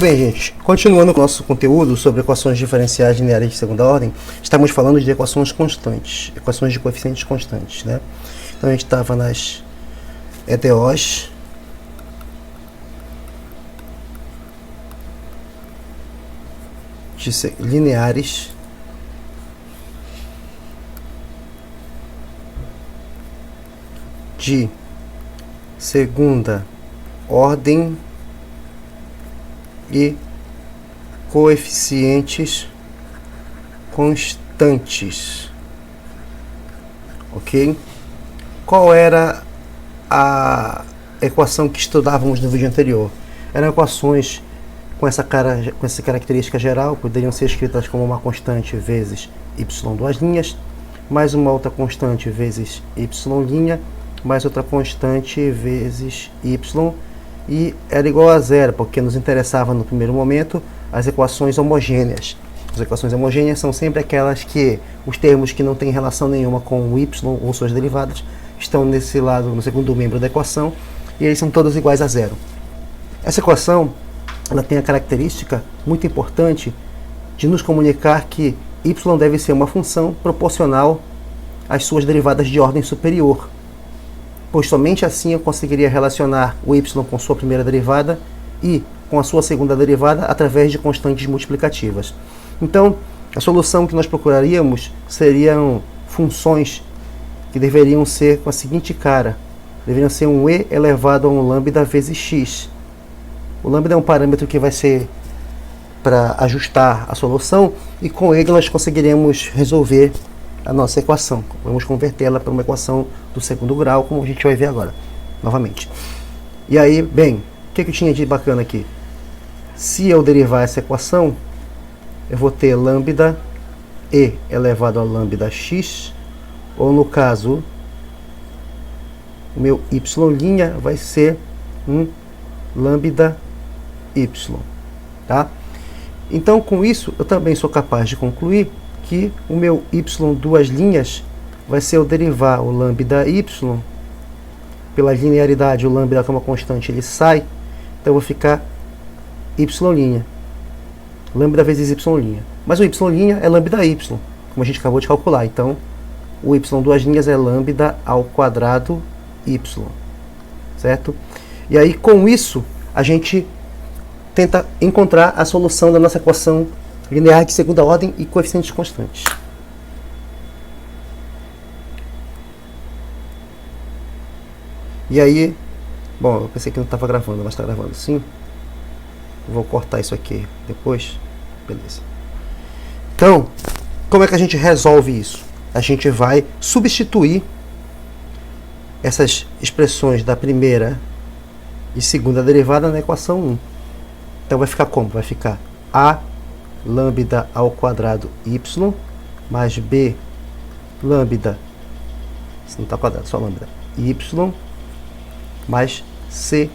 bem, gente. Continuando com o nosso conteúdo sobre equações diferenciais lineares de segunda ordem, estamos falando de equações constantes, equações de coeficientes constantes, né? Então a gente estava nas EDOs, lineares de segunda ordem e coeficientes constantes, ok? Qual era a equação que estudávamos no vídeo anterior? Eram equações com essa característica geral, poderiam ser escritas como uma constante vezes y duas linhas, mais uma outra constante vezes y', mais outra constante vezes y, e era igual a zero, porque nos interessava no primeiro momento as equações homogêneas. As equações homogêneas são sempre aquelas que os termos que não têm relação nenhuma com o y ou suas derivadas estão nesse lado, no segundo membro da equação, e eles são todos iguais a zero. Essa equação ela tem a característica muito importante de nos comunicar que y deve ser uma função proporcional às suas derivadas de ordem superior, pois somente assim eu conseguiria relacionar o y com sua primeira derivada e com a sua segunda derivada através de constantes multiplicativas. Então, a solução que nós procuraríamos seriam funções que deveriam ser com a seguinte cara: deveriam ser um e elevado a um lambda vezes x. O lambda é um parâmetro que vai ser para ajustar a solução, e com ele nós conseguiremos resolver a nossa equação. Vamos convertê-la para uma equação do segundo grau, como a gente vai ver agora, novamente. E aí, bem, o que eu tinha de bacana aqui? Se eu derivar essa equação, eu vou ter lambda e elevado a lambda x, ou no caso, o meu y' vai ser um lambda y, tá? Então, com isso, eu também sou capaz de concluir que o meu y duas linhas vai ser eu derivar o lambda y, pela linearidade, o lambda que é uma constante, ele sai, então eu vou ficar y', lambda vezes y'. Mas o y' é lambda y, como a gente acabou de calcular, então o y duas linhas é lambda ao quadrado y, certo? E aí, com isso, a gente tenta encontrar a solução da nossa equação linear de segunda ordem e coeficientes constantes. E aí, bom, eu pensei que não estava gravando, mas está gravando sim. Vou cortar isso aqui depois. Beleza. Então, como é que a gente resolve isso? A gente vai substituir essas expressões da primeira e segunda derivada na equação 1. Então vai ficar como? Vai ficar a lambda ao quadrado y mais b lambda, se não está quadrado, só lambda, y mais cy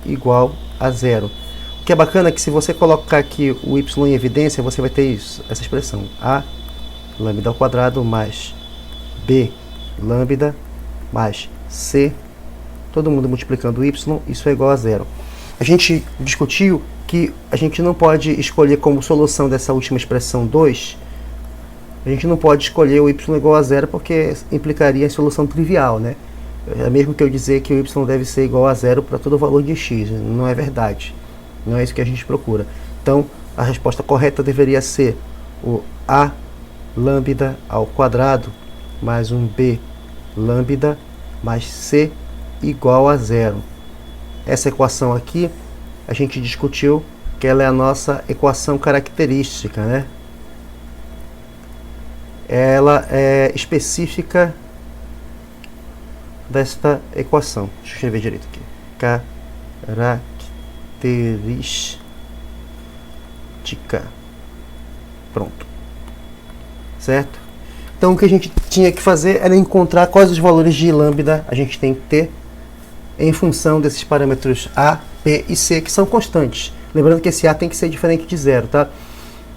igual a zero. O que é bacana é que se você colocar aqui o y em evidência, você vai ter isso, essa expressão, a lambda ao quadrado mais b lambda mais c, todo mundo multiplicando y, isso é igual a zero. A gente discutiu que a gente não pode escolher como solução dessa última expressão 2, a gente não pode escolher o y igual a zero, porque implicaria em solução trivial, né? É mesmo que eu dizer que o y deve ser igual a zero para todo valor de x, não é verdade. Não é isso que a gente procura. Então, a resposta correta deveria ser o a lambda ao quadrado mais um b lambda mais c igual a zero. Essa equação aqui, a gente discutiu que ela é a nossa equação característica, né? Ela é específica desta equação. Deixa eu escrever direito aqui. Característica. Pronto. Certo? Então, o que a gente tinha que fazer era encontrar quais os valores de lambda a gente tem que ter em função desses parâmetros a, b e c, que são constantes. Lembrando que esse a tem que ser diferente de zero, tá?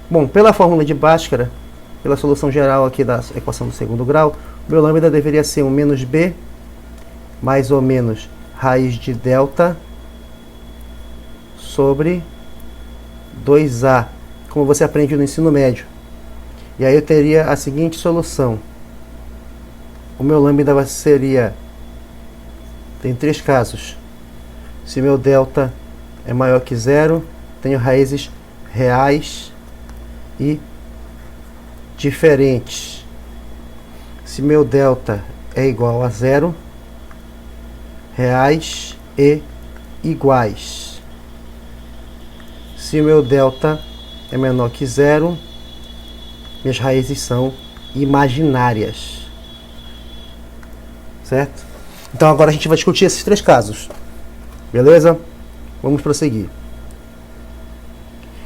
Bom, pela fórmula de Bhaskara, pela solução geral aqui da equação do segundo grau, o meu lambda deveria ser um menos b mais ou menos raiz de delta sobre 2A, como você aprende no ensino médio. E aí eu teria a seguinte solução. O meu lambda seria, tem 3 casos. Se meu delta é maior que zero, tenho raízes reais e diferentes. Se meu delta é igual a zero, reais e iguais. Se meu delta é menor que zero, minhas raízes são imaginárias. Certo? Então agora a gente vai discutir esses 3 casos. Beleza? Vamos prosseguir.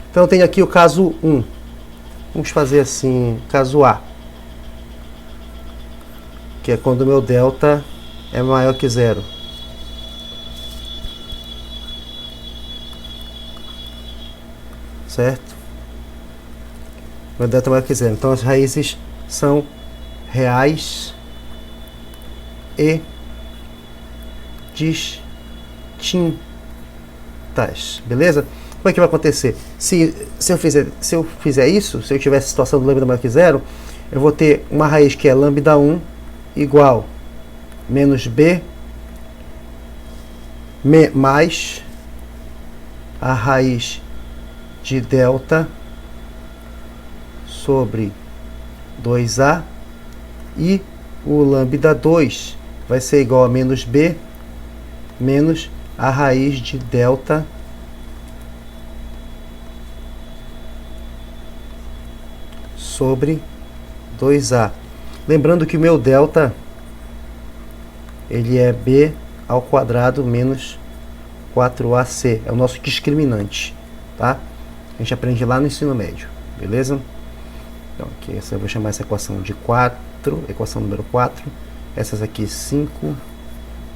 Então eu tenho aqui o caso 1. Vamos fazer assim, caso A. Que é quando o meu delta é maior que zero. Certo? Meu delta é maior que zero. Então as raízes são reais e distintas. Beleza? Como é que vai acontecer? Se eu fizer isso, se eu tiver a situação do lambda maior que zero, eu vou ter uma raiz que é lambda 1 igual menos b mais a raiz de delta sobre 2a, e o lambda 2 vai ser igual a menos b menos a raiz de delta sobre 2a. Lembrando que o meu delta ele é b ao quadrado menos 4ac. É o nosso discriminante, tá? A gente aprende lá no ensino médio, beleza? Então, aqui eu vou chamar essa equação de 4, equação número 4. Essas aqui 5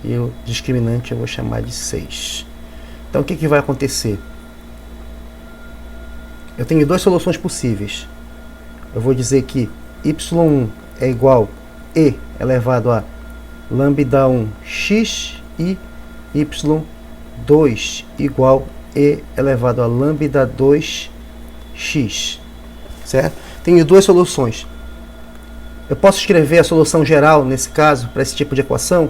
e o discriminante eu vou chamar de 6. Então, o que vai acontecer? Eu tenho 2 soluções possíveis. Eu vou dizer que y1 é igual a e elevado a lambda 1x e y2 igual a e elevado a lambda 2x. Certo? Tenho 2 soluções. Eu posso escrever a solução geral, nesse caso, para esse tipo de equação.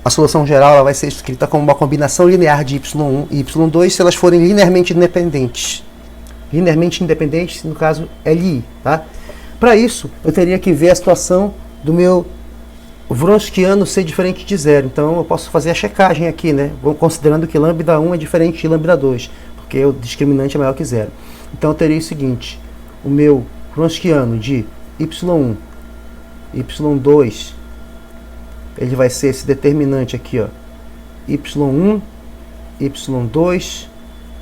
A solução geral ela vai ser escrita como uma combinação linear de y1 e y2 se elas forem linearmente independentes. Linearmente independentes, no caso, LI. Tá? Para isso, eu teria que ver a situação do meu Wronskiano ser diferente de zero. Então, eu posso fazer a checagem aqui, né? Considerando que lambda 1 é diferente de lambda 2, porque o discriminante é maior que zero. Então, eu teria o seguinte. O meu Wronskiano de y1, y2, ele vai ser esse determinante aqui, ó, y1, y2,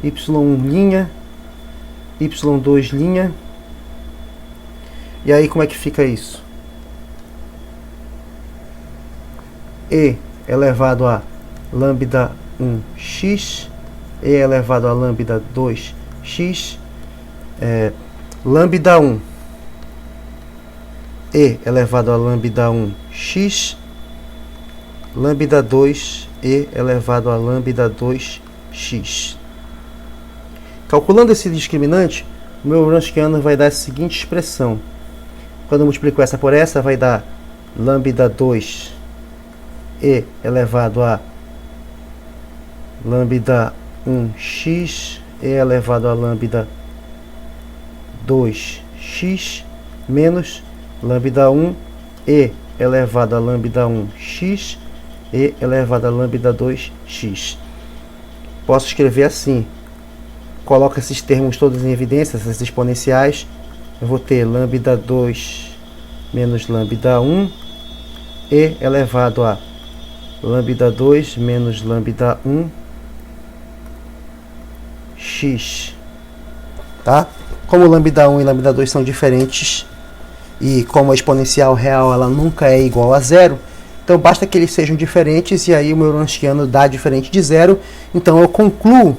y1', y2'. E aí como é que fica isso? E elevado a lambda 1x, e elevado a lambda 2x, lambda 1, e elevado a lambda 1x, lambda 2, e elevado a lambda 2x. Calculando esse discriminante, o meu Wronskiano vai dar a seguinte expressão. Quando eu multiplico essa por essa, vai dar lambda 2 e elevado a lambda 1x e elevado a lambda 2x menos lambda 1 e elevado a lambda 1x e elevado a lambda 2x. Posso escrever assim. Coloco esses termos todos em evidência, essas exponenciais. Eu vou ter lambda 2 menos lambda 1 e elevado a lambda 2 menos lambda 1 x. Tá? Como lambda 1 e lambda 2 são diferentes e como a exponencial real ela nunca é igual a zero, então basta que eles sejam diferentes e aí o meu Wronskiano dá diferente de zero. Então eu concluo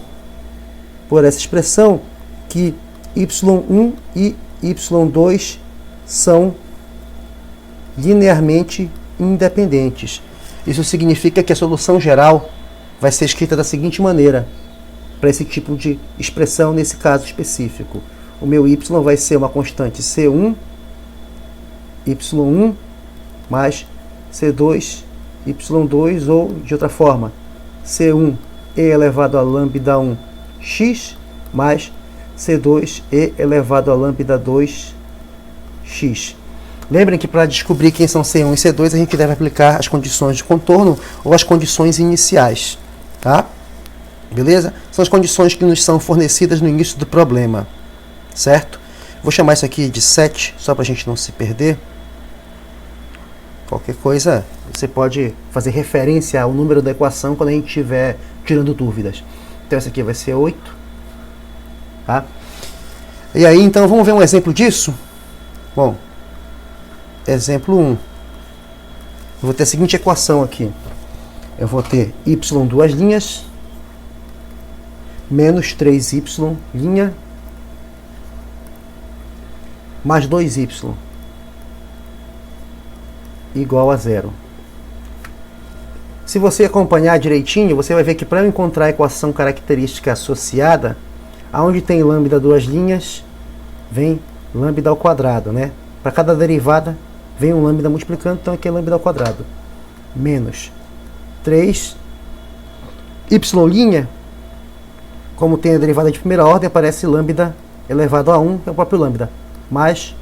por essa expressão que y1 e y2 são linearmente independentes. Isso significa que a solução geral vai ser escrita da seguinte maneira. para esse tipo de expressão nesse caso específico. O meu y vai ser uma constante C1, y1 mais C2, y2, ou de outra forma, C1 e elevado a lambda 1 x mais C2 e elevado a lambda 2 x. Lembrem que para descobrir quem são C1 e C2, a gente deve aplicar as condições de contorno ou as condições iniciais, tá? Beleza? São as condições que nos são fornecidas no início do problema, certo? Vou chamar isso aqui de 7, só para a gente não se perder. Qualquer coisa, você pode fazer referência ao número da equação quando a gente estiver tirando dúvidas. Então, essa aqui vai ser 8, tá? E aí, então, vamos ver um exemplo disso? Bom, exemplo 1. Eu vou ter a seguinte equação aqui. Eu vou ter y duas linhas, menos 3y linha, mais 2y igual a 0. Se você acompanhar direitinho, você vai ver que para eu encontrar a equação característica associada, aonde tem lambda duas linhas, vem lambda ao quadrado, né? Para cada derivada, vem um lambda multiplicando, então aqui é lambda ao quadrado. Menos 3 y', como tem a derivada de primeira ordem, aparece lambda elevado a 1, que é o próprio lambda, mais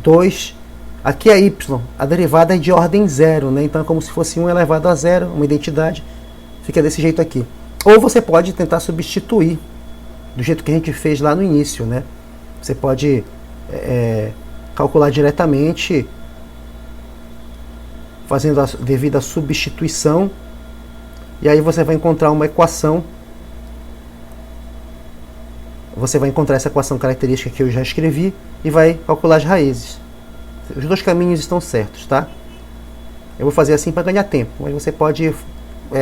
2, aqui é y, a derivada é de ordem 0, né? Então é como se fosse 1 elevado a 0, uma identidade, fica desse jeito aqui. Ou você pode tentar substituir, do jeito que a gente fez lá no início, né? Você pode calcular diretamente, fazendo a devida substituição, e aí você vai encontrar uma equação. Você vai encontrar essa equação característica que eu já escrevi e vai calcular as raízes. Os dois caminhos estão certos, tá? Eu vou fazer assim para ganhar tempo, mas você pode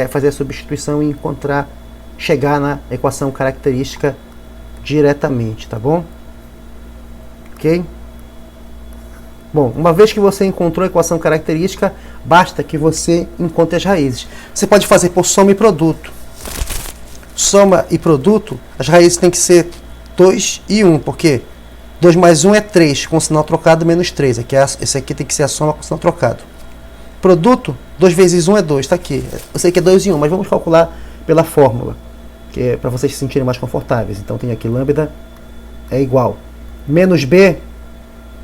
fazer a substituição e chegar na equação característica diretamente, tá bom? Ok? Bom, uma vez que você encontrou a equação característica, basta que você encontre as raízes. Você pode fazer por soma e produto. Soma e produto, as raízes têm que ser 2 e 1, porque 2 mais 1 é 3, com sinal trocado, menos 3. Esse aqui tem que ser a soma com sinal trocado. Produto, 2 vezes 1 é 2, está aqui. Eu sei que é 2 e 1, mas vamos calcular pela fórmula, que é para vocês se sentirem mais confortáveis. Então tem aqui lambda é igual. Menos b,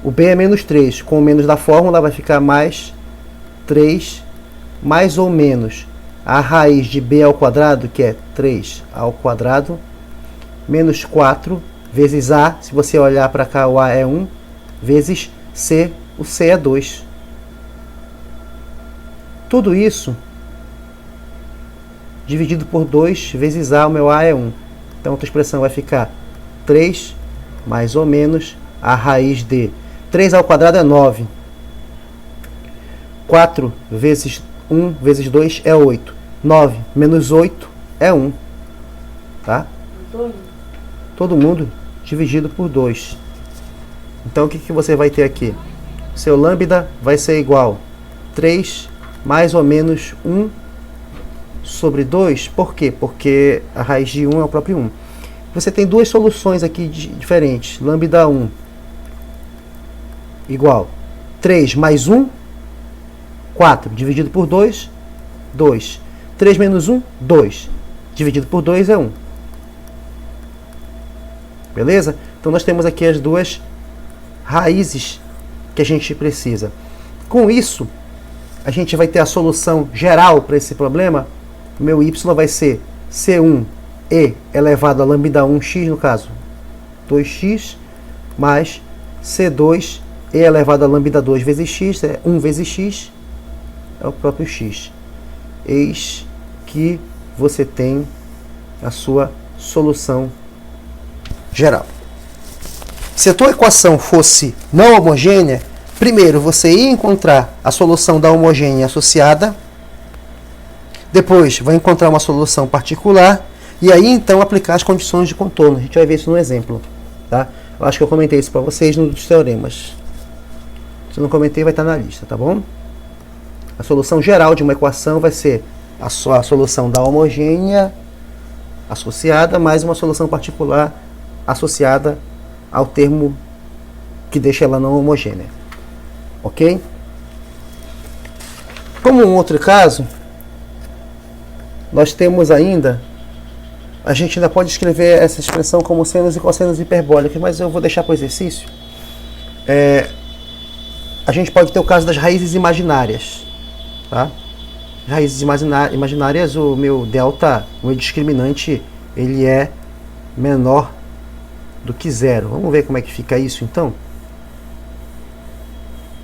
o b é menos 3. Com o menos da fórmula vai ficar mais 3, mais ou menos a raiz de b ao quadrado, que é 3 ao quadrado, menos 4, vezes a, se você olhar para cá, o a é 1, vezes c, o c é 2. Tudo isso dividido por 2 vezes a, o meu a é 1. Então, a outra expressão vai ficar 3 mais ou menos a raiz de 3 ao quadrado é 9. 4 vezes 1 vezes 2 é 8. 9 menos 8 é 1. Tá? Todo mundo dividido por 2. Então, o que você vai ter aqui? Seu lambda vai ser igual a 3 mais ou menos 1 sobre 2. Por quê? Porque a raiz de 1 é o próprio 1. Você tem duas soluções aqui diferentes. Lambda 1 igual 3 mais 1, 4, dividido por 2, 2. 3 menos 1, 2. Dividido por 2 é 1. Beleza? Então nós temos aqui as duas raízes que a gente precisa. Com isso, a gente vai ter a solução geral para esse problema. O meu y vai ser C1 e elevado a lambda 1x, no caso, 2x, mais C2 e elevado a lambda 2 vezes x, 1 vezes x, é o próprio x. Eis que você tem a sua solução geral. Se a tua equação fosse não homogênea, primeiro você ia encontrar a solução da homogênea associada, depois vai encontrar uma solução particular, e aí então aplicar as condições de contorno. A gente vai ver isso no exemplo. Tá? Eu acho que eu comentei isso para vocês nos teoremas. Se não comentei, vai estar na lista, tá bom? A solução geral de uma equação vai ser a solução da homogênea associada, mais uma solução particular associada ao termo que deixa ela não homogênea. Ok? Como um outro caso, nós temos ainda, a gente ainda pode escrever essa expressão como senos e cossenos hiperbólicos, mas eu vou deixar para o exercício. A gente pode ter o caso das raízes imaginárias. Tá? Raízes imaginárias, o meu delta, o meu discriminante, ele é menor do que zero. Vamos ver como é que fica isso então?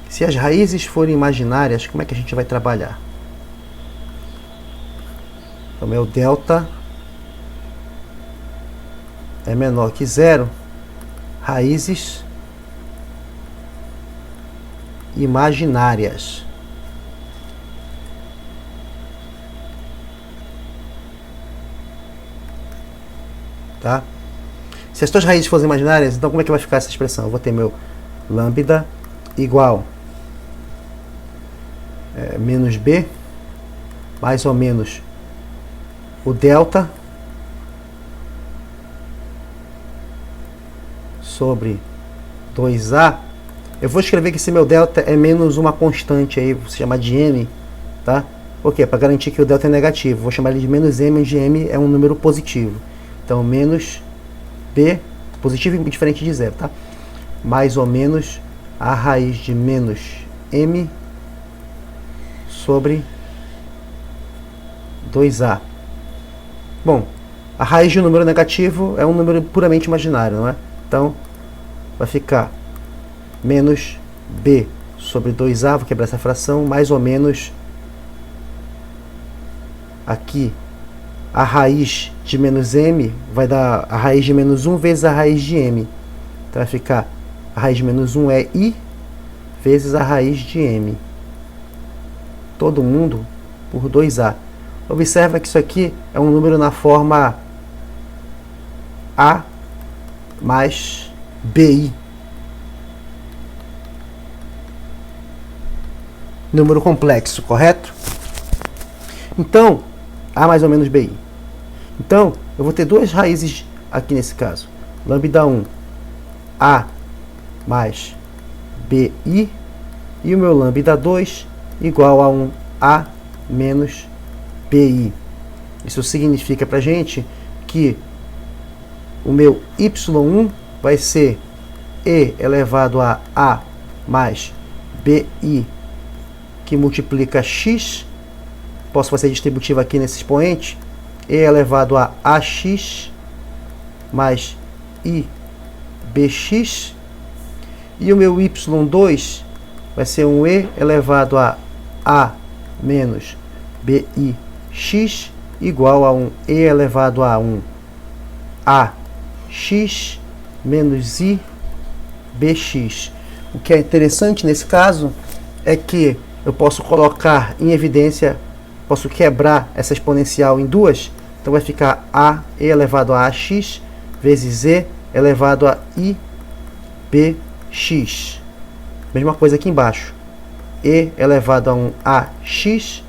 Se as raízes forem imaginárias, como é que a gente vai trabalhar? Então, meu delta é menor que zero, raízes imaginárias. Tá? Se as tuas raízes forem imaginárias, então como é que vai ficar essa expressão? Eu vou ter meu lambda igual menos b, mais ou menos o delta sobre 2a. Eu vou escrever que esse meu delta é menos uma constante aí, vou chamar de m, tá? Por quê? Para garantir que o delta é negativo, vou chamar ele de menos m, onde m é um número positivo. Então, menos b, positivo e diferente de zero, tá? Mais ou menos a raiz de menos m sobre 2a. Bom, a raiz de um número negativo é um número puramente imaginário, não é? Então, vai ficar menos b sobre 2a, vou quebrar essa fração, mais ou menos aqui a raiz de menos m vai dar a raiz de menos 1 vezes a raiz de m. Então vai ficar a raiz de menos 1 é i vezes a raiz de m. Todo mundo por 2a. Observa que isso aqui é um número na forma a mais bi. Número complexo, correto? Então, a mais ou menos bi. Então, eu vou ter duas raízes aqui nesse caso. Lambda 1, a mais bi, e o meu lambda 2 igual a um a menos bi. Isso significa para a gente que o meu y1 vai ser e elevado a mais bi, que multiplica x. Posso fazer distributivo aqui nesse expoente. E elevado a ax mais i bx. E o meu y2 vai ser um e elevado a menos bix igual a um e elevado a um ax menos i bx. O que é interessante nesse caso é que eu posso colocar em evidência, posso quebrar essa exponencial em duas. Então vai ficar a e elevado a ax vezes e elevado a i bx. Mesma coisa aqui embaixo. E elevado a um ax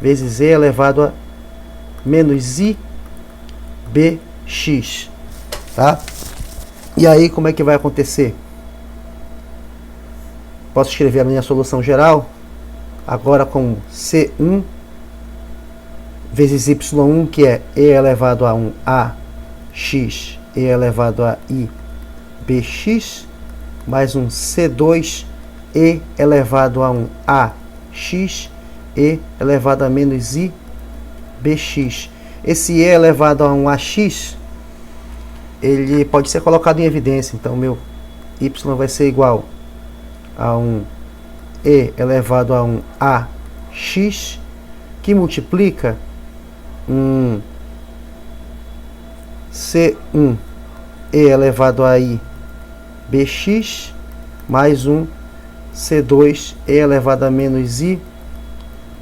vezes e elevado a menos i bx. Tá? E aí como é que vai acontecer? Posso escrever a minha solução geral agora com C1 vezes y1, que é e elevado a um ax e elevado a i bx, mais um C2 e elevado a um ax e elevado a menos i bx. Esse e elevado a um ax, ele pode ser colocado em evidência. Então, meu y vai ser igual a um e elevado a um ax, que multiplica um C1 e elevado a i bx, mais um C2 e elevado a menos i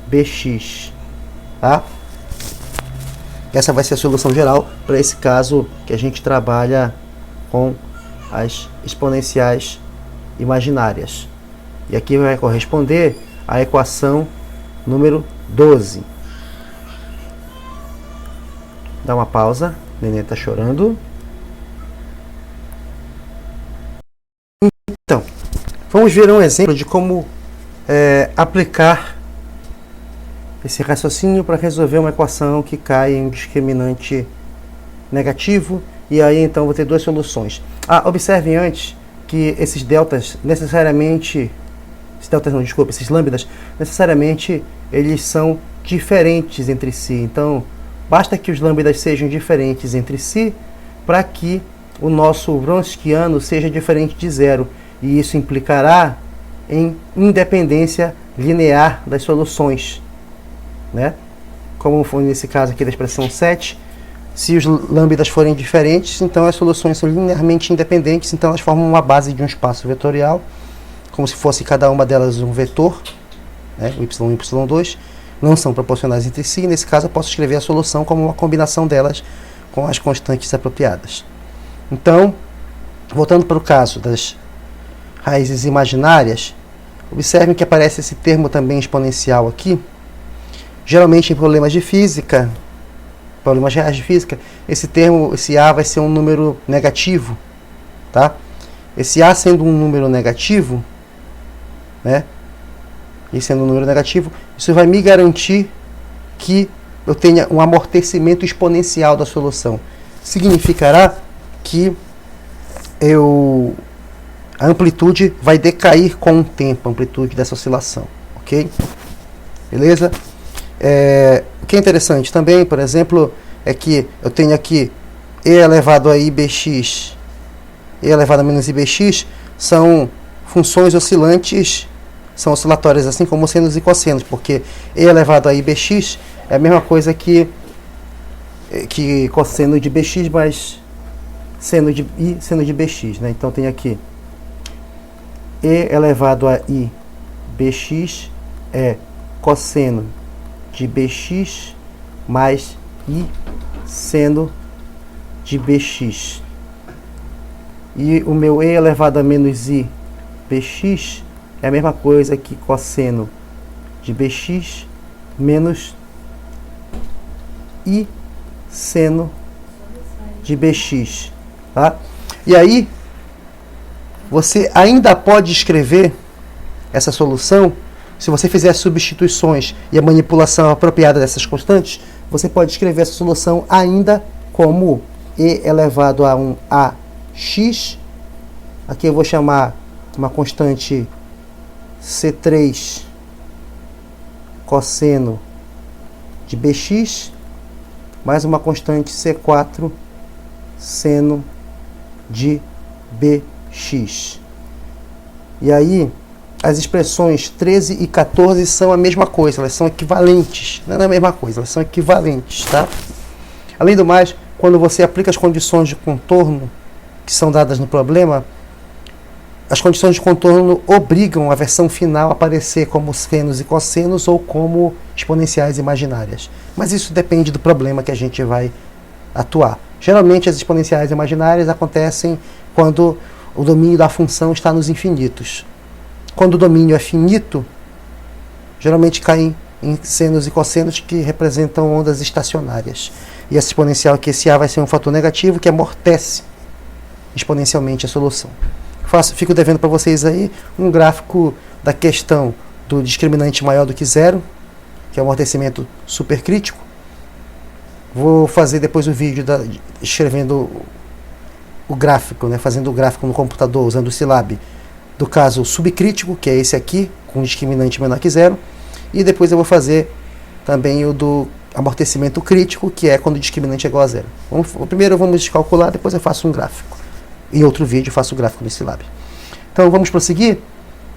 bx. Tá? Essa vai ser a solução geral para esse caso que a gente trabalha com as exponenciais imaginárias. E aqui vai corresponder à equação número 12. Dá uma pausa Neném está chorando. Então, vamos ver um exemplo de como aplicar esse raciocínio para resolver uma equação que cai em um discriminante negativo. E aí então vou ter duas soluções. Observem antes que esses deltas necessariamente, esses lambdas necessariamente eles são diferentes entre si. Então basta que os lambdas sejam diferentes entre si para que o nosso Wronskiano seja diferente de zero, e isso implicará em independência linear das soluções, né? Como foi nesse caso aqui da expressão 7, se os lambdas forem diferentes, então as soluções são linearmente independentes, então elas formam uma base de um espaço vetorial, como se fosse cada uma delas um vetor, né? Y1 e Y2, não são proporcionais entre si, e nesse caso eu posso escrever a solução como uma combinação delas com as constantes apropriadas. Então, voltando para o caso das raízes imaginárias, observem que aparece esse termo também exponencial aqui. Geralmente em problemas de física, problemas reais de física, esse termo, esse A vai ser um número negativo, tá? Esse A sendo um número negativo, né? E sendo um número negativo, isso vai me garantir que eu tenha um amortecimento exponencial da solução. Significará que a amplitude vai decair com o tempo, a amplitude dessa oscilação, ok? Beleza? O que é interessante também, por exemplo, é que eu tenho aqui e elevado a ibx, e elevado a menos ibx, são funções oscilantes, são oscilatórias, assim como senos e cossenos, porque e elevado a ibx é a mesma coisa que cosseno de bx, mas seno de i, seno de bx, né? Então tem aqui e elevado a i bx é cosseno de bx mais i seno de bx. E o meu e elevado a menos i bx é a mesma coisa que cosseno de bx menos i seno de bx. Tá? E aí, você ainda pode escrever essa solução, se você fizer as substituições e a manipulação apropriada dessas constantes, você pode escrever essa solução ainda como e elevado a um ax. Aqui eu vou chamar uma constante C3 cosseno de bx, mais uma constante C4 seno de bx. E aí, as expressões 13 e 14 são a mesma coisa, elas são equivalentes. Não é a mesma coisa, elas são equivalentes, tá? Além do mais, quando você aplica as condições de contorno que são dadas no problema, as condições de contorno obrigam a versão final a aparecer como senos e cossenos ou como exponenciais imaginárias. Mas isso depende do problema que a gente vai atuar. Geralmente as exponenciais imaginárias acontecem quando o domínio da função está nos infinitos. Quando o domínio é finito, geralmente caem em senos e cossenos que representam ondas estacionárias. E essa exponencial aqui, esse A, vai ser um fator negativo que amortece exponencialmente a solução. Fico devendo para vocês aí um gráfico da questão do discriminante maior do que zero, que é o amortecimento supercrítico. Vou fazer depois o vídeo escrevendo o gráfico, né, fazendo o gráfico no computador, usando o Scilab, do caso subcrítico, que é esse aqui, com discriminante menor que zero. E depois eu vou fazer também o do amortecimento crítico, que é quando o discriminante é igual a zero. Primeiro vamos calcular, depois eu faço um gráfico. Em outro vídeo eu faço o gráfico no Scilab. Então vamos prosseguir.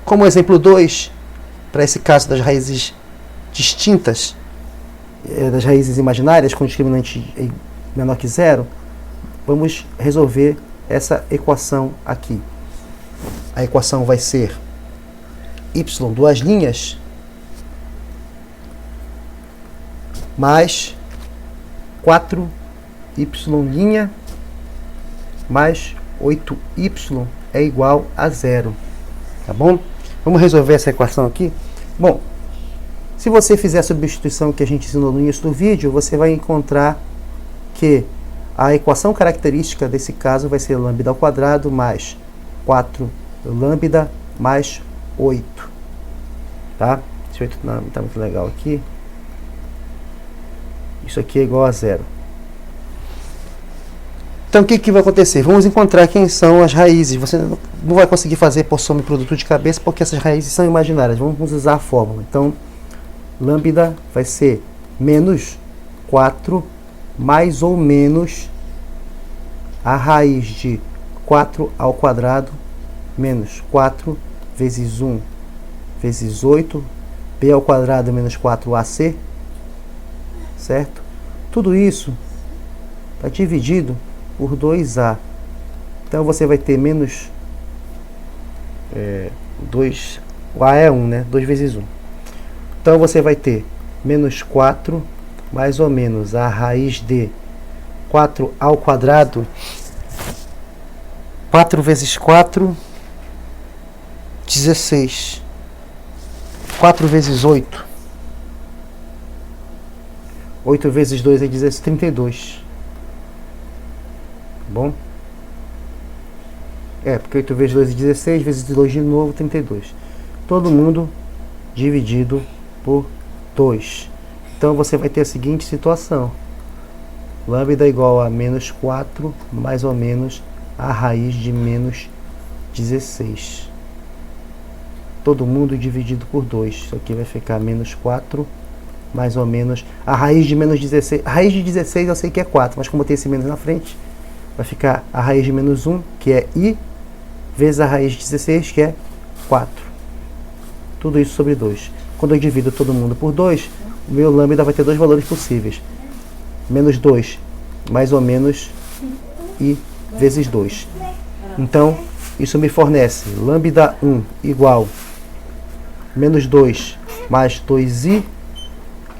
Como exemplo 2, para esse caso das raízes distintas, das raízes imaginárias com discriminante menor que zero, vamos resolver essa equação aqui. A equação vai ser y duas linhas mais 4y' mais 8y é igual a zero. Tá bom? Vamos resolver essa equação aqui? Bom, se você fizer a substituição que a gente ensinou no início do vídeo, você vai encontrar que A equação característica desse caso vai ser lambda ao quadrado mais 4 lambda mais 8. Tá? Esse 8 não está muito legal aqui. Isso aqui é igual a zero. Então, o que vai acontecer? Vamos encontrar quem são as raízes. Você não vai conseguir fazer por soma e produto de cabeça, porque essas raízes são imaginárias. Vamos usar a fórmula. Então, lambda vai ser menos 4 mais ou menos a raiz de 4 ao quadrado menos 4 vezes 1 vezes 8, b ao quadrado menos 4ac, certo? Tudo isso está dividido por 2a. Então você vai ter menos 2, o a é 1, né? 2 vezes 1. Então você vai ter menos 4 mais ou menos a raiz de 4 ao quadrado. 4 vezes 4, 16. 4 vezes 8. 8 vezes 2 é 16, 32. Bom? Porque 8 vezes 2 é 16, vezes 2 de novo, 32. Todo mundo dividido por 2. Então você vai ter a seguinte situação. Lambda igual a menos 4, mais ou menos a raiz de menos 16. Todo mundo dividido por 2. Isso aqui vai ficar menos 4, mais ou menos a raiz de menos 16. A raiz de 16 eu sei que é 4, mas como tem esse menos na frente, vai ficar a raiz de menos 1, que é i, vezes a raiz de 16, que é 4. Tudo isso sobre 2. Quando eu divido todo mundo por 2, o meu lambda vai ter dois valores possíveis. Menos 2, mais ou menos i vezes 2. Então, isso me fornece lambda 1 igual menos 2 mais 2i,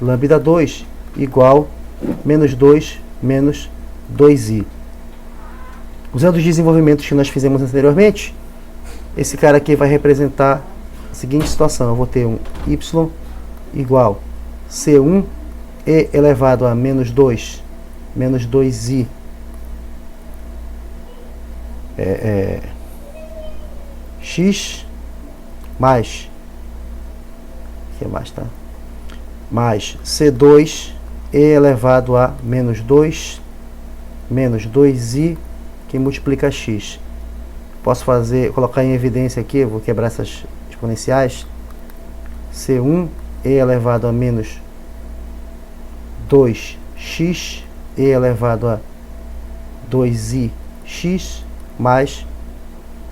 lambda 2 igual menos 2 menos 2i. Usando os desenvolvimentos que nós fizemos anteriormente, esse cara aqui vai representar a seguinte situação. Eu vou ter um y igual c1 e elevado a menos 2 menos 2i x mais, que mais, tá? Mais c2 e elevado a menos 2 menos 2i que multiplica x. Posso colocar em evidência aqui, eu vou quebrar essas exponenciais. C1 e elevado a menos 2x e elevado a 2ix mais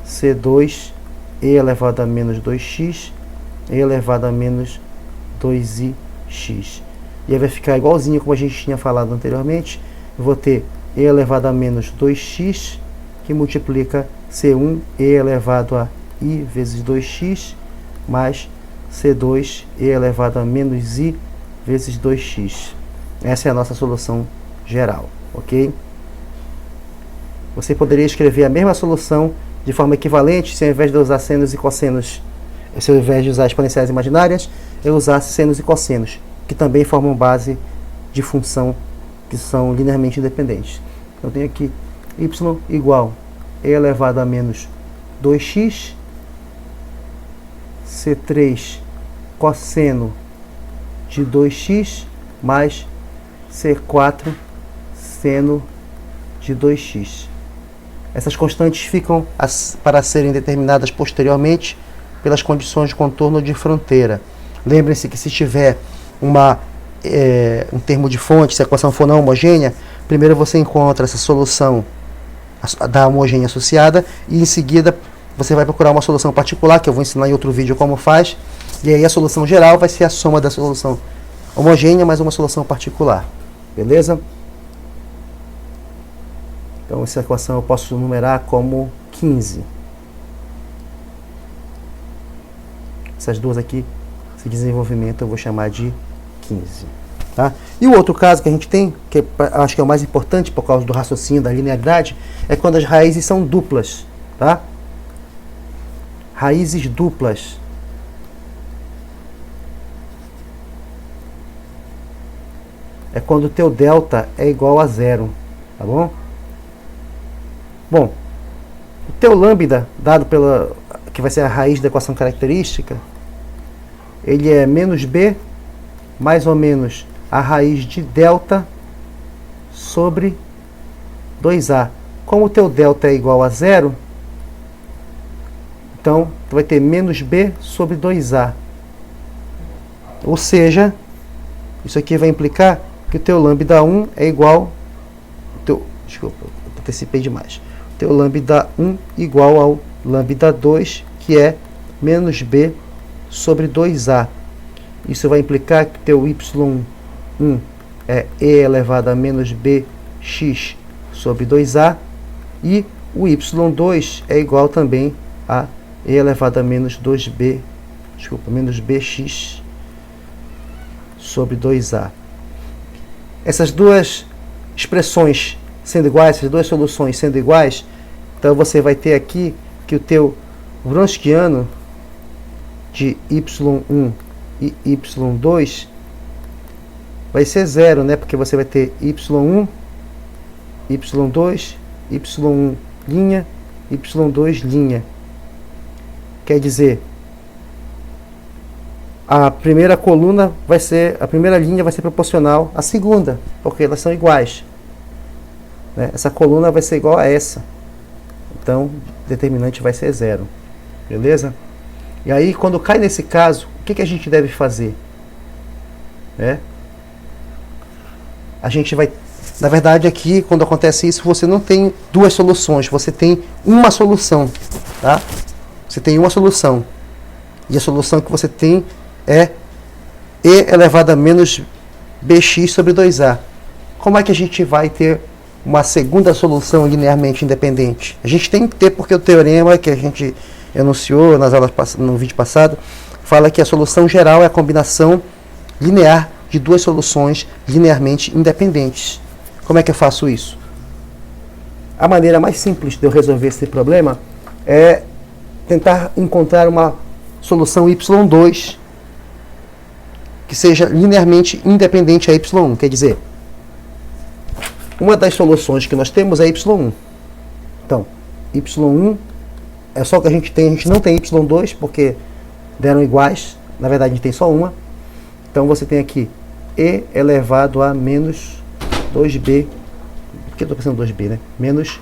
C2 e elevado a menos 2x e elevado a menos 2ix. E aí vai ficar igualzinho como a gente tinha falado anteriormente. Eu vou ter e elevado a menos 2x que multiplica C1 e elevado a i vezes 2x mais C2 e elevado a menos i vezes 2x. Essa é a nossa solução geral, ok? Você poderia escrever a mesma solução de forma equivalente se ao invés de usar senos e cossenos, se ao invés de usar exponenciais imaginárias, eu usasse senos e cossenos, que também formam base de função que são linearmente independentes. Então, eu tenho aqui y igual e elevado a menos 2x, C3 cosseno de 2x mais C4 seno de 2x. Essas constantes ficam para serem determinadas posteriormente pelas condições de contorno de fronteira. Lembrem-se que se tiver um termo de fonte, se a equação for não homogênea, primeiro você encontra essa solução da homogênea associada e em seguida você vai procurar uma solução particular, que eu vou ensinar em outro vídeo como faz, e aí a solução geral vai ser a soma da solução homogênea mais uma solução particular. Beleza? Então essa equação eu posso numerar como 15. Essas duas aqui, esse desenvolvimento eu vou chamar de 15. Tá? E o outro caso que a gente tem, que acho que é o mais importante por causa do raciocínio da linearidade, é quando as raízes são duplas. Tá? Raízes duplas. É quando o teu delta é igual a zero. tá bom? Bom, o teu lambda, dado pela que vai ser a raiz da equação característica, ele é menos b mais ou menos a raiz de delta sobre 2a. Como o teu delta é igual a zero, então tu vai ter menos b sobre 2a. Ou seja, isso aqui vai implicar que o teu lambda 1 é igual... Desculpa, eu antecipei demais. O teu lambda 1 igual ao lambda 2, que é menos b sobre 2a. Isso vai implicar que o teu y1 é e elevado a menos bx sobre 2a. E o y2 é igual também a e elevado a menos 2b, menos bx sobre 2a. Essas duas expressões sendo iguais, essas duas soluções sendo iguais, então você vai ter aqui que o teu Wronskiano de y1 e y2 vai ser zero, né? Porque você vai ter y1, y2, y1 linha, y2 linha. Quer dizer, a primeira coluna vai ser, a primeira linha vai ser proporcional à segunda, porque elas são iguais, né? Essa coluna vai ser igual a essa, então o determinante vai ser zero, beleza? E aí, quando cai nesse caso, o que a gente deve fazer? A gente vai, na verdade, aqui, quando acontece isso, você não tem duas soluções, você tem uma solução, tá? Você tem uma solução, e a solução que você tem é e elevado a menos bx sobre 2a. Como é que a gente vai ter uma segunda solução linearmente independente? A gente tem que ter, porque o teorema que a gente enunciou nas aulas no vídeo passado fala que a solução geral é a combinação linear de duas soluções linearmente independentes. Como é que eu faço isso? A maneira mais simples de eu resolver esse problema é tentar encontrar uma solução y2 que seja linearmente independente a y1. Quer dizer, uma das soluções que nós temos é y1. Então, y1 é só o que a gente não tem y2 porque deram iguais. Na verdade, a gente tem só uma. Então, você tem aqui e elevado a menos 2b. Por que eu estou pensando 2b, né? Menos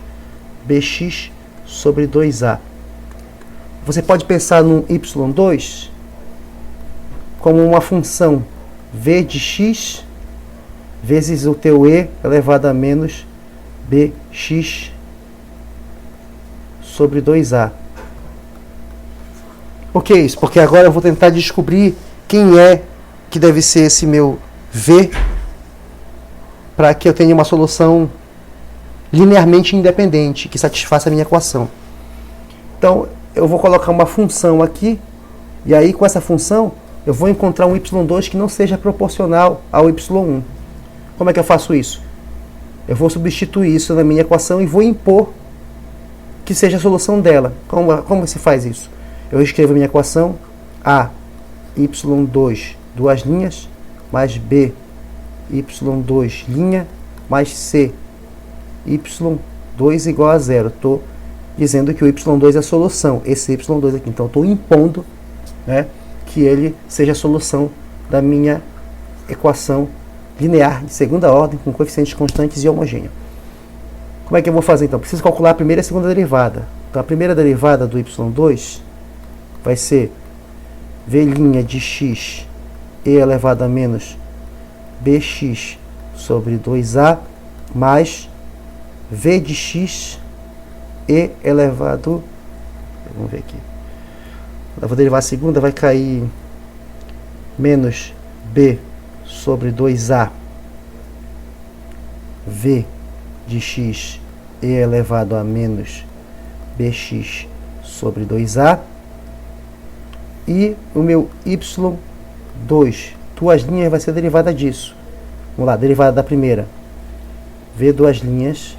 bx sobre 2a. Você pode pensar no y2 como uma função v de x vezes o teu e elevado a menos bx sobre 2a. Por que isso? Porque agora eu vou tentar descobrir quem é que deve ser esse meu v para que eu tenha uma solução linearmente independente que satisfaça a minha equação. Então, eu vou colocar uma função aqui, e aí com essa função eu vou encontrar um y2 que não seja proporcional ao y1. Como é que eu faço isso? Eu vou substituir isso na minha equação e vou impor que seja a solução dela. Como se faz isso? Eu escrevo a minha equação a y2 duas linhas mais b y2 linha mais c y2 igual a zero. Estou dizendo que o y2 é a solução, esse y2 aqui. Então, estou impondo, né, que ele seja a solução da minha equação linear de segunda ordem com coeficientes constantes e homogêneo. Como é que eu vou fazer, então? Preciso calcular a primeira e a segunda derivada. Então, a primeira derivada do y2 vai ser v' de x e elevado a menos bx sobre 2a mais v de x e elevado... Vamos ver aqui. Eu vou derivar a segunda, vai cair menos b sobre 2a v de x e elevado a menos bx sobre 2a. E o meu y2, duas linhas, vai ser a derivada disso. Vamos lá, derivada da primeira. V duas linhas.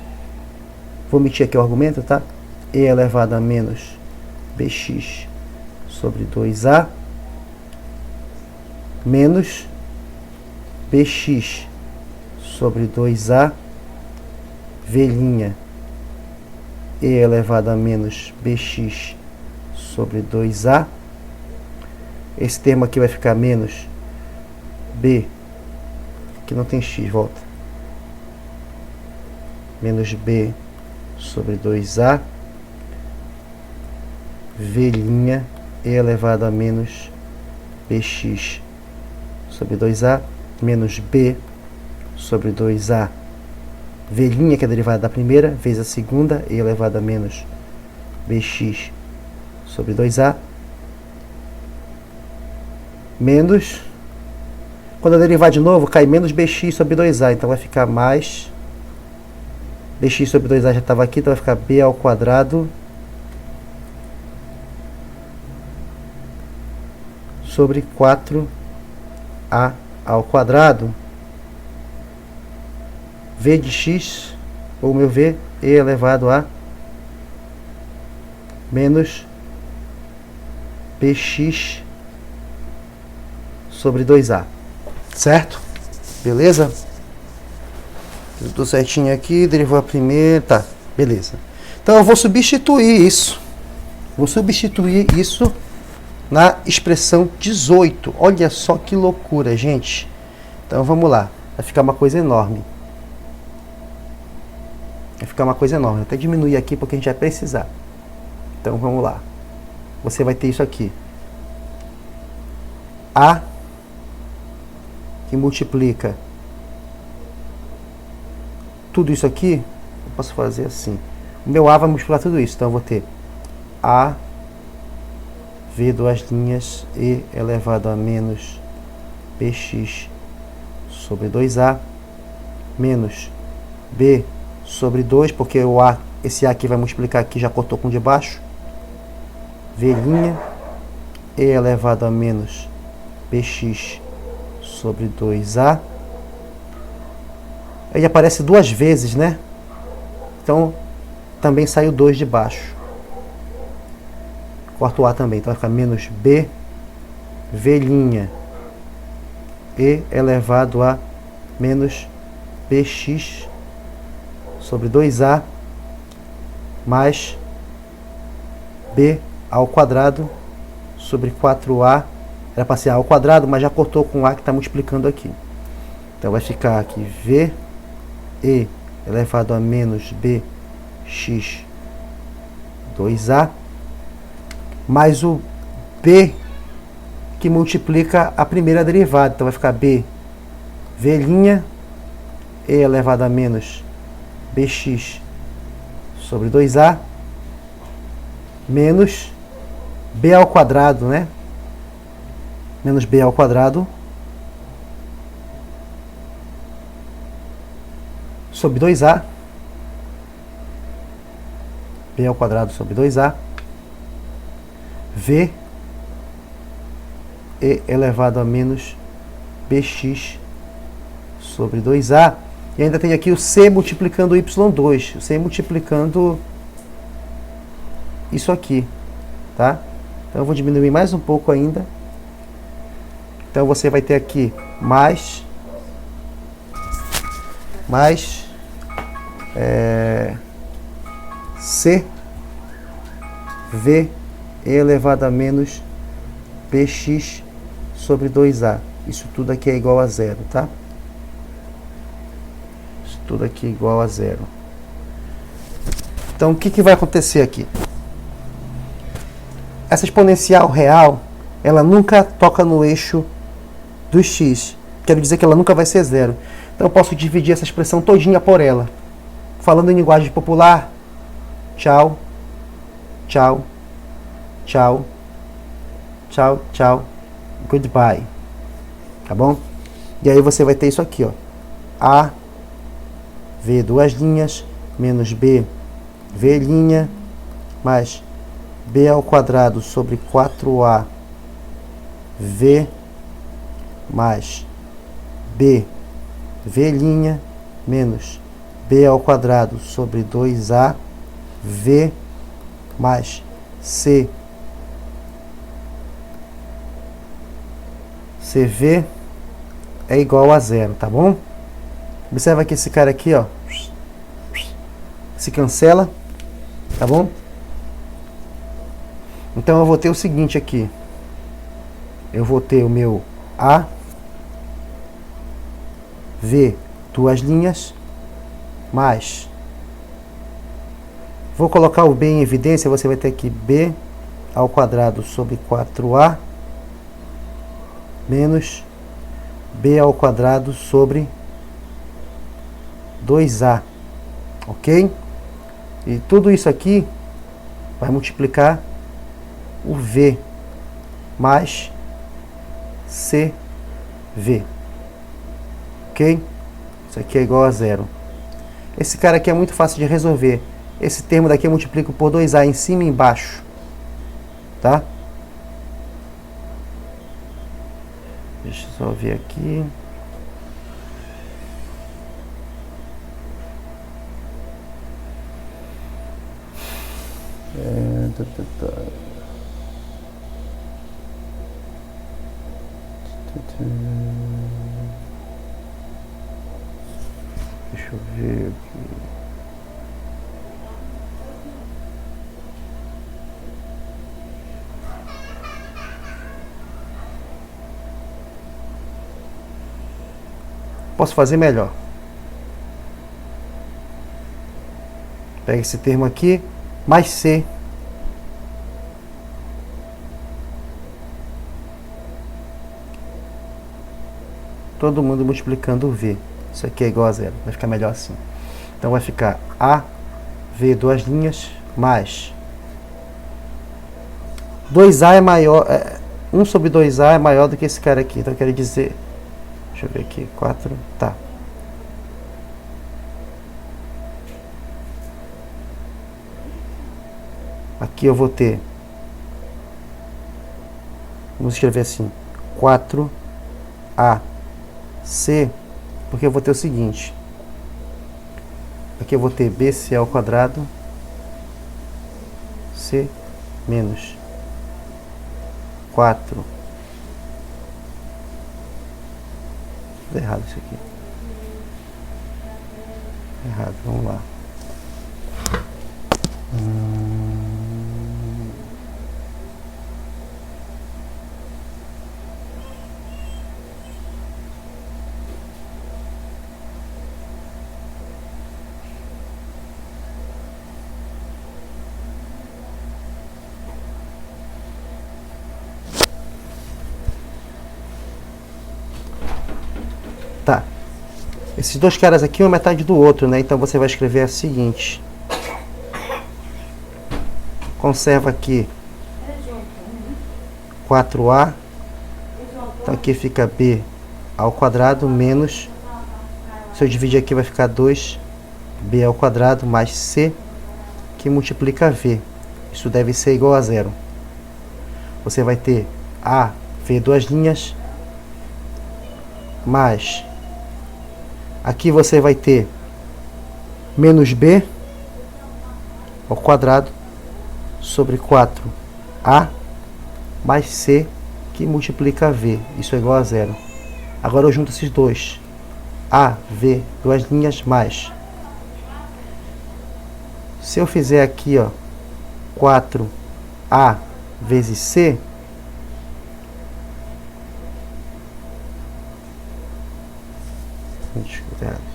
Vou omitir aqui o argumento, tá? E elevado a menos bx sobre 2a menos bx sobre 2a V' e elevado a menos bx sobre 2a. Esse termo aqui vai ficar menos b, que não tem x, volta. Menos b sobre 2a. V' e elevado a menos bx sobre 2a. Menos b sobre 2a. V', que é a derivada da primeira, vezes a segunda, e elevado a menos bx sobre 2a. Menos, quando eu derivar de novo, cai menos bx sobre 2a, então vai ficar mais, bx sobre 2a já estava aqui, então vai ficar b ao quadrado sobre 4a ao quadrado, v de x, ou meu v, e elevado a menos bx sobre 2a, certo? Beleza? Tudo certinho aqui, derivou a primeira, tá, beleza. Então eu vou substituir isso na expressão 18. Olha só que loucura, gente. Então vamos lá, vai ficar uma coisa enorme. Vou até diminuir aqui porque a gente vai precisar. Então vamos lá. Você vai ter isso aqui. A que multiplica tudo isso aqui. Eu posso fazer assim. O meu A vai multiplicar tudo isso. Então eu vou ter A, V duas linhas, E elevado a menos bx sobre 2a, menos B sobre 2, porque o A, esse A aqui vai multiplicar aqui, já cortou com de baixo. V', E elevado a menos bx sobre 2a. Aí aparece duas vezes, né? Então, também sai o 2 de baixo. Corta o A também, então vai ficar menos B, V', E elevado a menos bx sobre 2a, mais B ao quadrado sobre 4a. Era para ser A ao quadrado, mas já cortou com A que está multiplicando aqui. Então vai ficar aqui V, E elevado a menos bx 2a, mais o B que multiplica a primeira derivada. Então vai ficar B, V', E elevado a menos bx sobre 2a, menos B ao quadrado, né? Menos B ao quadrado sobre 2a. B ao quadrado sobre 2a. V, E elevado a menos bx sobre 2a. E ainda tem aqui o C multiplicando y2. O C multiplicando isso aqui, tá? Então eu vou diminuir mais um pouco ainda. Então você vai ter aqui mais C, V, E elevado a menos bx sobre 2a. Isso tudo aqui é igual a zero, tá? Isso tudo aqui é igual a zero. Então o que vai acontecer aqui? Essa exponencial real, ela nunca toca no eixo do x. Quero dizer que ela nunca vai ser zero. Então eu posso dividir essa expressão todinha por ela. Falando em linguagem popular, tchau, tchau, tchau, tchau, tchau, goodbye. Tá bom? E aí você vai ter isso aqui, ó. A, V duas linhas, menos B, V', mais B ao quadrado sobre 4A, V, mais B, V', menos B ao quadrado sobre 2A, V, mais C, CV é igual a zero, tá bom? Observa que esse cara aqui, ó, se cancela, tá bom? Então eu vou ter o seguinte aqui. Eu vou ter o meu A, V, duas linhas, mais. Vou colocar o B em evidência, você vai ter aqui B ao quadrado sobre 4A menos B ao quadrado sobre 2A, ok? E tudo isso aqui vai multiplicar o V mais CV, ok? Isso aqui é igual a zero. Esse cara aqui é muito fácil de resolver. Esse termo daqui eu multiplico por 2A em cima e embaixo, tá? Deixa eu só ver aqui. Deixa eu ver aqui. Posso fazer melhor. Pega esse termo aqui, mais C. Todo mundo multiplicando o V. Isso aqui é igual a zero. Vai ficar melhor assim. Então vai ficar A, V, duas linhas, mais 2A é maior. 1 sobre 2A é maior do que esse cara aqui. Então eu quero dizer. Deixa eu ver aqui. 4. Tá. Aqui eu vou ter. Vamos escrever assim. 4AC. Porque eu vou ter o seguinte. Aqui eu vou ter BC ao quadrado. C menos 4. Tudo errado isso aqui. Errado, vamos lá. Tá. Esses dois caras aqui, uma metade do outro, né? Então você vai escrever a seguinte. Conserva aqui 4A. Então aqui fica B ao quadrado menos. Se eu dividir aqui vai ficar 2B ao quadrado mais C, que multiplica V. Isso deve ser igual a zero. Você vai ter A, V, duas linhas, mais. Aqui você vai ter menos B ao quadrado sobre 4A mais C, que multiplica V. Isso é igual a zero. Agora eu junto esses dois. A, V, duas linhas, mais. Se eu fizer aqui, ó, 4A vezes C,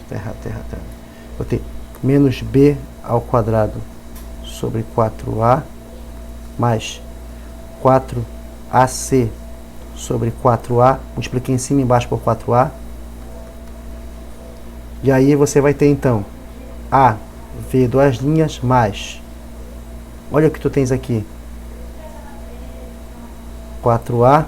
tá errado. Vou ter menos B ao quadrado sobre 4A mais 4AC sobre 4A. Multipliquei em cima e embaixo por 4A. E aí você vai ter então A, V, duas linhas, mais. Olha o que tu tens aqui. 4A.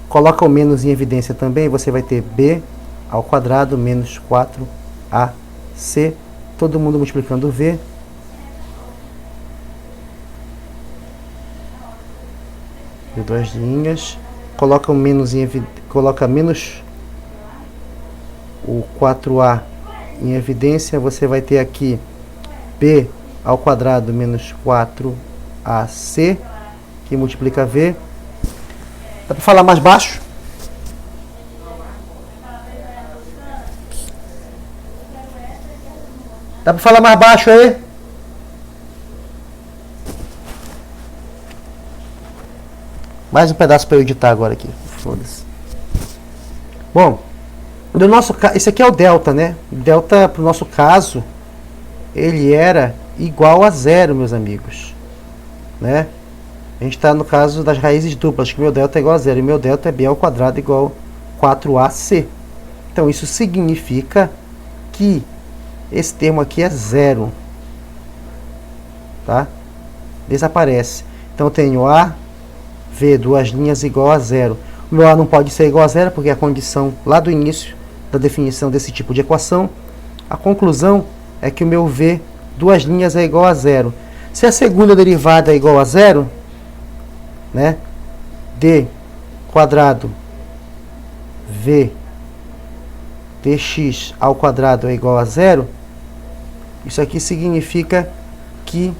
Coloca o menos em evidência também. Você vai ter B ao quadrado menos 4AC. Todo mundo multiplicando V. E duas linhas. Coloca o menos em evidência. Coloca menos o 4A em evidência. Você vai ter aqui B ao quadrado menos 4AC, que multiplica V. Dá para falar mais baixo? Dá para falar mais baixo aí? Mais um pedaço para eu editar agora aqui. Foda-se. Bom, no nosso caso, esse aqui é o delta, né? O delta, para o nosso caso, ele era igual a zero, meus amigos. Né? A gente está no caso das raízes duplas, que meu delta é igual a zero. E meu delta é b ao quadrado igual a 4ac. Então, isso significa que esse termo aqui é zero. Tá? Desaparece. Então, eu tenho a, v, duas linhas igual a zero. O meu a não pode ser igual a zero, porque é a condição lá do início da definição desse tipo de equação. A conclusão é que o meu v, duas linhas, é igual a zero. Se a segunda derivada é igual a zero, né, d quadrado v dx ao quadrado é igual a zero, isso aqui significa que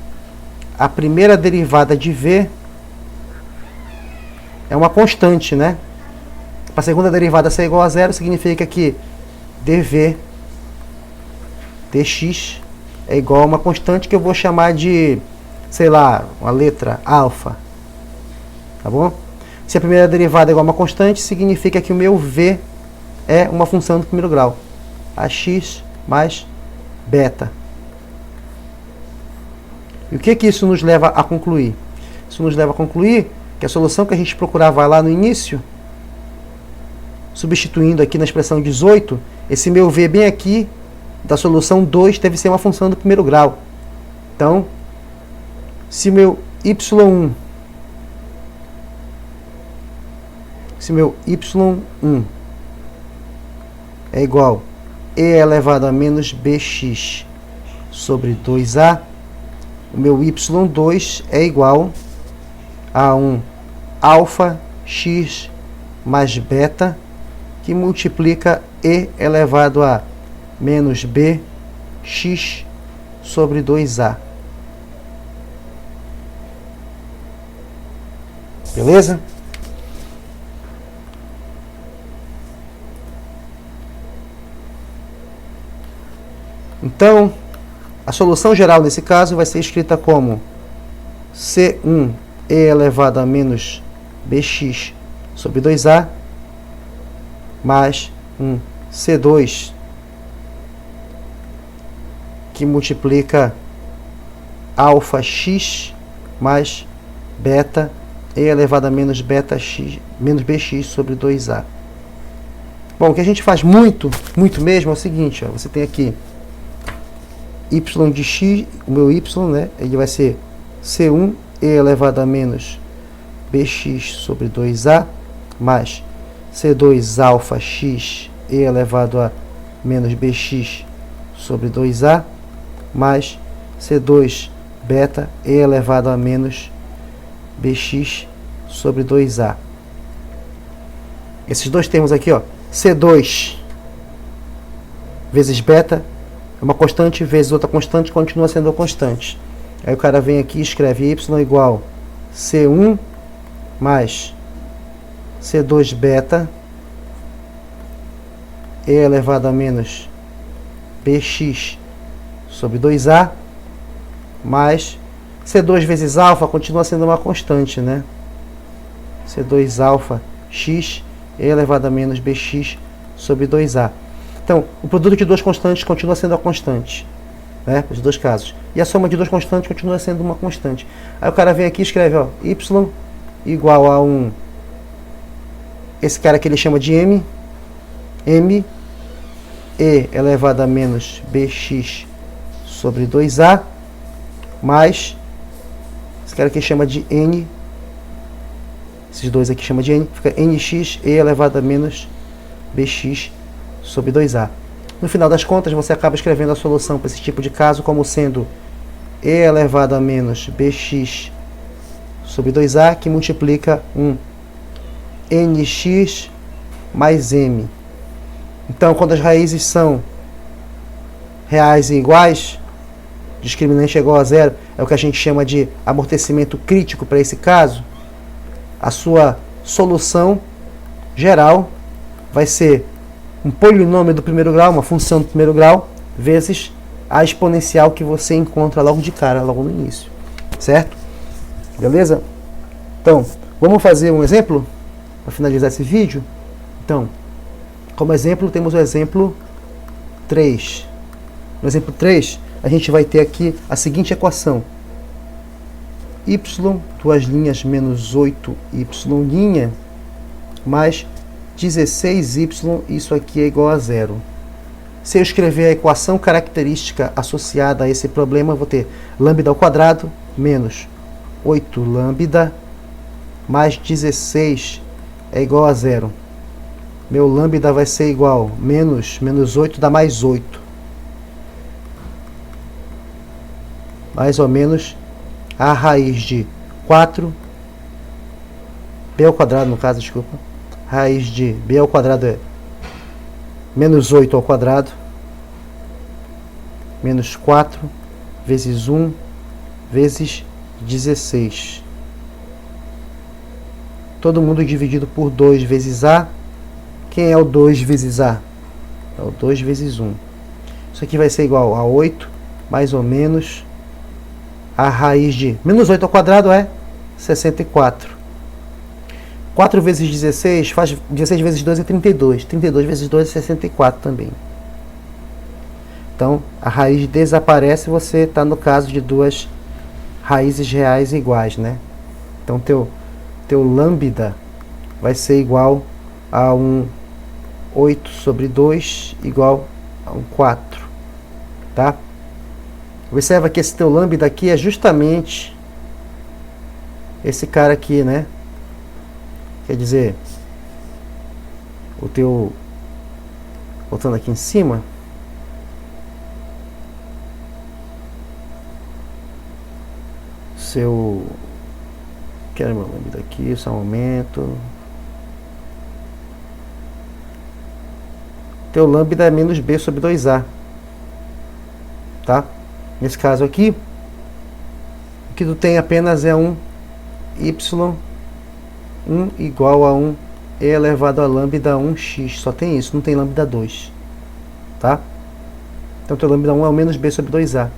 a primeira derivada de v é uma constante, né? Para a segunda derivada ser igual a zero, significa que dv dx é igual a uma constante que eu vou chamar de, sei lá, uma letra alfa. Tá bom? Se a primeira derivada é igual a uma constante, significa que o meu v é uma função do primeiro grau. Ax mais beta. E o que isso nos leva a concluir? Isso nos leva a concluir que a solução que a gente procurava lá no início, substituindo aqui na expressão 18, esse meu v bem aqui, da solução 2, deve ser uma função do primeiro grau. Então, se meu y1 é igual a e elevado a menos bx sobre 2a, o meu y2 é igual a um alfa x mais beta, que multiplica e elevado a menos bx sobre 2a. Beleza? Então, a solução geral nesse caso vai ser escrita como C1 e elevado a menos bx sobre 2a mais um C2 que multiplica alfa x mais beta e elevado a menos beta x menos bx sobre 2a. Bom, o que a gente faz muito mesmo é o seguinte, ó, você tem aqui y de x, o meu y, né, ele vai ser C1 e elevado a menos bx sobre 2a mais C2 alfa x e elevado a menos bx sobre 2a mais C2 beta e elevado a menos bx sobre 2a. Esses dois termos aqui, ó, C2 vezes beta é uma constante vezes outra constante, continua sendo constante. Aí o cara vem aqui e escreve y igual C1 mais C2 beta e elevado a menos bx sobre 2a mais C2 vezes alfa continua sendo uma constante, né? C2 alfa x e elevado a menos bx sobre 2a. Então, o produto de duas constantes continua sendo a constante, né? Os dois casos. E a soma de duas constantes continua sendo uma constante. Aí o cara vem aqui e escreve, ó, y igual a um... esse cara que ele chama de m e elevado a menos bx sobre 2a mais esse cara aqui chama de n, esses dois aqui chama de n, fica nx e elevado a menos bx sobre 2a. No final das contas, você acaba escrevendo a solução para esse tipo de caso como sendo e elevado a menos bx sobre 2a, que multiplica um nx mais m. Então, quando as raízes são reais e iguais, discriminante é igual a zero, é o que a gente chama de amortecimento crítico para esse caso, a sua solução geral vai ser um polinômio do primeiro grau, uma função do primeiro grau, vezes a exponencial que você encontra logo de cara, logo no início, certo? Beleza? Então, vamos fazer um exemplo para finalizar esse vídeo? Então, como exemplo, temos o exemplo 3. No exemplo 3, a gente vai ter aqui a seguinte equação. Y, duas linhas, menos 8y', mais 16y, isso aqui é igual a 0. Se eu escrever a equação característica associada a esse problema, eu vou ter lambda ao quadrado menos 8 lambda mais 16 é igual a 0. Meu lambda vai ser igual menos 8 dá mais 8. Mais ou menos a raiz de 4 b ao quadrado, no caso, desculpa. Raiz de b ao quadrado é menos 8 ao quadrado, menos 4 vezes 1 vezes 16. Todo mundo dividido por 2 vezes a. Quem é o 2 vezes a? É o 2 vezes 1. Isso aqui vai ser igual a 8, mais ou menos a raiz de menos 8 ao quadrado é 64. 4 vezes 16 faz 16 vezes 2 é 32. 32 vezes 2 é 64 também. Então, a raiz desaparece e você está no caso de duas raízes reais iguais, né? Então, teu lambda vai ser igual a um 8 sobre 2 igual a um 4, tá? Observa que esse teu lambda aqui é justamente esse cara aqui, né? Quer dizer, o teu, voltando aqui em cima, seu, quero meu lambda aqui, só um momento. Teu lambda é menos b sobre 2a, tá? Nesse caso aqui, o que tu tem apenas é um y1 igual a 1 e elevado a lambda 1x. Só tem isso, não tem lambda 2. Tá? Então, teu lambda 1 é o menos b sobre 2a.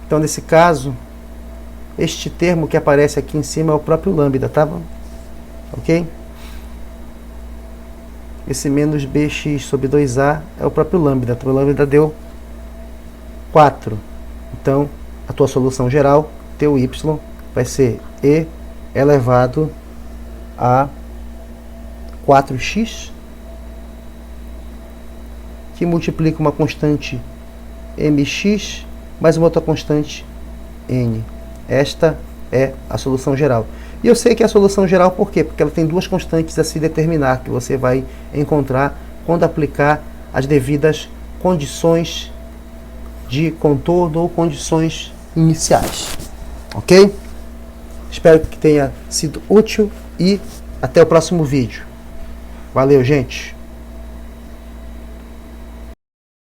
Então, nesse caso, este termo que aparece aqui em cima é o próprio lambda, tá bom? Ok? Esse menos bx sobre 2a é o próprio lambda. Então, o lambda deu 4. Então, a tua solução geral, teu y, vai ser e elevado a 4x, que multiplica uma constante mx mais uma outra constante n. Esta é a solução geral. E eu sei que é a solução geral por quê? Porque ela tem duas constantes a se determinar, que você vai encontrar quando aplicar as devidas condições de contorno ou condições iniciais. Ok? Espero que tenha sido útil e até o próximo vídeo. Valeu, gente!